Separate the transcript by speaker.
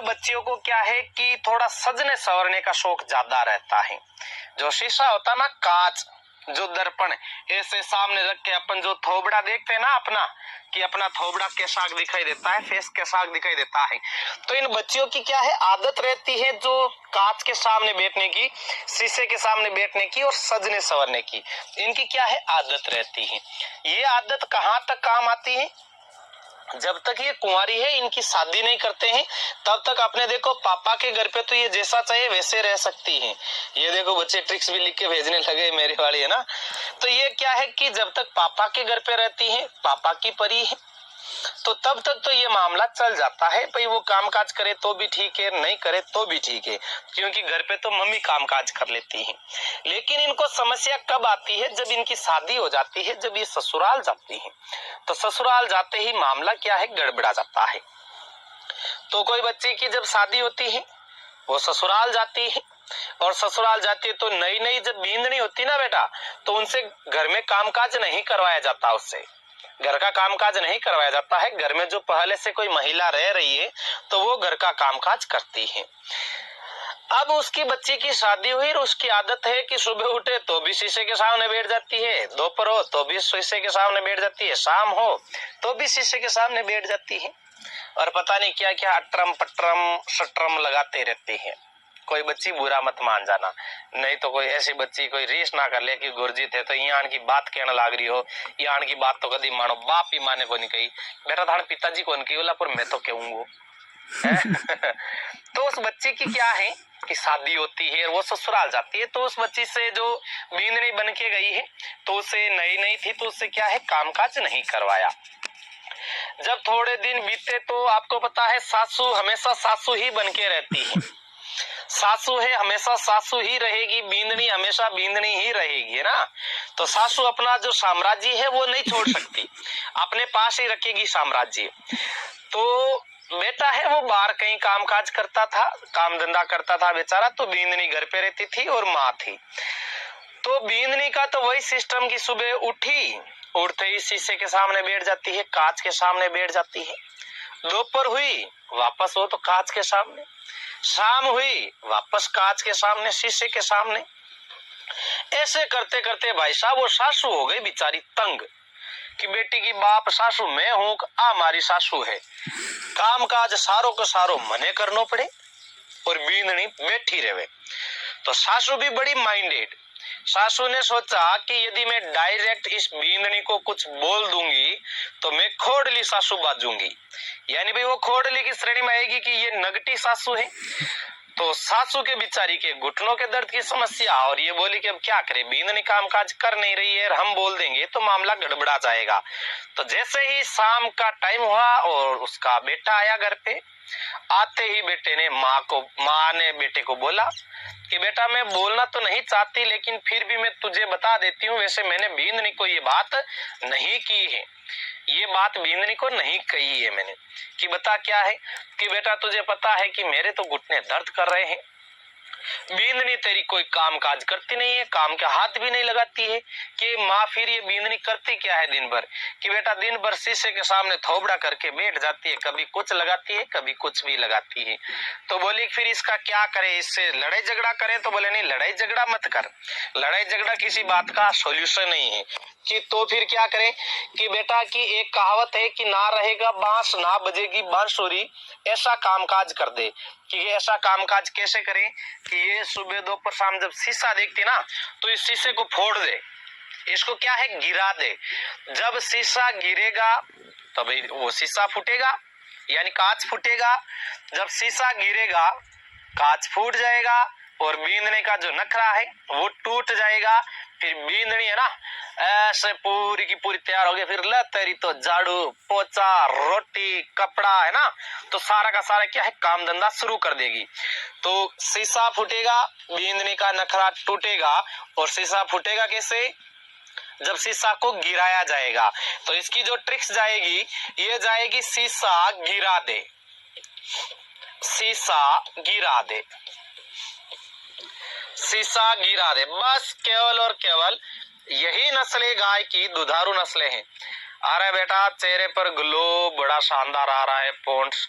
Speaker 1: बच्चियों को क्या है कि थोड़ा सजने संवरने का शौक ज्यादा रहता है। जो शीशा होता ना, कांच, जो दर्पण ऐसे सामने रख के अपन जो थोबड़ा देखते हैं ना अपना, कि अपना थोबड़ा कैसा दिखाई देता है, फेस कैसा दिखाई देता है, तो इन बच्चियों की क्या है आदत रहती है जो कांच के सामने बैठने की, शीशे के सामने बैठने की और सजने संवरने की, इनकी क्या है आदत रहती है। ये आदत कहाँ तक काम आती है? जब तक ये कुंवारी है, इनकी शादी नहीं करते हैं, तब तक आपने देखो पापा के घर पे तो ये जैसा चाहिए वैसे रह सकती हैं। ये देखो बच्चे ट्रिक्स भी लिख के भेजने लगे मेरे वाली, है ना। तो ये क्या है कि जब तक पापा के घर पे रहती है, पापा की परी है, तो तब तक तो ये मामला चल जाता है भाई, वो कामकाज करे तो भी ठीक है, नहीं करे तो भी ठीक है, क्योंकि घर पे तो मम्मी कामकाज कर लेती है। लेकिन इनको समस्या कब आती है? जब इनकी शादी हो जाती है, जब ये ससुराल जाती है, तो ससुराल जाते ही मामला क्या है गड़बड़ा जाता है। तो कोई बच्चे की जब शादी होती है, वो ससुराल जाती है, और ससुराल जाती है तो नई नई जब बींदनी होती ना बेटा, तो उनसे घर में कामकाज नहीं करवाया जाता, उससे घर का कामकाज नहीं करवाया जाता है। घर में जो पहले से कोई महिला रह रही है तो वो घर का कामकाज करती है। अब उसकी बच्ची की शादी हुई और उसकी आदत है कि सुबह उठे तो भी शीशे के सामने बैठ जाती है, दोपहर हो तो भी शीशे के सामने बैठ जाती है, शाम हो तो भी शीशे के सामने बैठ जाती है, और पता नहीं क्या क्या अटरम पटरम शटरम लगाते रहते हैं। कोई बच्ची बुरा मत मान जाना, नहीं तो कोई ऐसी बच्ची कोई रीस ना कर ले कि गुरुजी थे तो यहाँ की बात कहने लाग रही हो, यहाँ की बात तो कभी मानो, बाप ही माने को नहीं कही, बेटा थाने पिताजी को नहीं कही बोला, पर मैं तो कहूंगा तो उस बच्ची की क्या है कि शादी होती है और वो ससुराल जाती है, तो उस बच्ची से जो बींदनी बन के गई है, तो उसे नई नई थी, तो उससे क्या है कामकाज नहीं करवाया। जब थोड़े दिन बीते तो आपको पता है सासू हमेशा सासू ही बन के रहती है, सासू है हमेशा सासू ही रहेगी, बींदनी हमेशा बींदनी ही रहेगी, है ना। तो सासू अपना जो साम्राज्य है वो नहीं छोड़ सकती, अपने पास ही रखेगी साम्राज्य। तो बेटा है वो बाहर कहीं कामकाज करता था, काम धंधा करता था बेचारा, तो बींदनी घर पे रहती थी और माँ थी। तो बींदनी का तो वही सिस्टम की सुबह उठी, उठते ही शीशे के सामने बैठ जाती है, कांच के सामने बैठ जाती है, दोपहर हुई वापस हो तो कांच के सामने, शाम हुई वापस कांच के सामने, शीशे के सामने। ऐसे करते करते भाई साहब वो सासू हो गई बेचारी तंग कि बेटी की बाप सासू मैं हूं, हमारी सासू है, काम काज सारो को सारो मने करनो पड़े और बींदनी बैठी रहे। तो सासू भी बड़ी माइंडेड, सासू ने सोचा कि यदि मैं डायरेक्ट इस बींदनी को कुछ बोल दूंगी तो मैं खोड़ली सासू बाजूंगी, यानी भाई वो खोड़ली की श्रेणी में आएगी कि ये नगटी सासू है। तो सासू के बिचारी के घुटनों के दर्द की समस्या, और ये बोली कि अब क्या करे, बींदनी कामकाज कर नहीं रही है और हम बोल देंगे तो मामला गड़बड़ा जाएगा। तो जैसे ही शाम का टाइम हुआ और उसका बेटा आया घर पे, आते ही बेटे ने माँ ने बेटे को बोला कि बेटा मैं बोलना तो नहीं चाहती, लेकिन फिर भी मैं तुझे बता देती हूँ, वैसे मैंने बींदनी को ये बात नहीं की है, ये बात बींदनी को नहीं कही है मैंने, कि बता क्या है, कि बेटा तुझे पता है कि मेरे तो घुटने दर्द कर रहे हैं, बींदनी तेरी कोई काम काज करती नहीं है, काम के हाथ भी नहीं लगाती है। कि माँ फिर ये बींदनी करती क्या है दिन भर, कि बेटा दिन भर शीशे के सामने थोबड़ा करके बैठ जाती है, कभी कुछ लगाती है कभी कुछ भी लगाती है। तो बोली फिर इसका क्या करे, इससे लड़ाई झगड़ा करे, तो बोले नहीं लड़ाई झगड़ा मत कर, लड़ाई झगड़ा किसी बात का सॉल्यूशन नहीं है। कि तो फिर क्या करे, कि बेटा की एक कहावत है कि ना रहेगा बांस ना बजेगी बांसुरी, ऐसा कामकाज कर दे। कि ऐसा कामकाज कैसे करें, कि ये सुबह दोपहर शाम जब शीशा देखती ना तो इस शीशे को फोड़ दे, इसको क्या है गिरा दे, जब शीशा गिरेगा तब वो शीशा फूटेगा, यानी कांच फूटेगा, जब शीशा गिरेगा कांच फूट जाएगा और बींदने का जो नखरा है वो टूट जाएगा। फिर बींदनी है ना ऐसे पूरी की पूरी तैयार हो गई, फिर ल तेरी तो झाड़ू पोछा रोटी कपड़ा है ना, तो सारा का सारा क्या है काम धंधा शुरू कर देगी। तो शीशा फूटेगा, बींदनी का नखरा टूटेगा, और शीशा फूटेगा कैसे, जब शीशा को गिराया जाएगा। तो इसकी जो ट्रिक्स जाएगी ये जाएगी शीशा गिरा दे, शीशा गिरा दे, शीशा गिरा दे, बस केवल और केवल यही नस्लें गाय की दुधारू नस्लें हैं। अरे बेटा चेहरे पर ग्लो बड़ा शानदार आ रहा है, पॉन्ट्स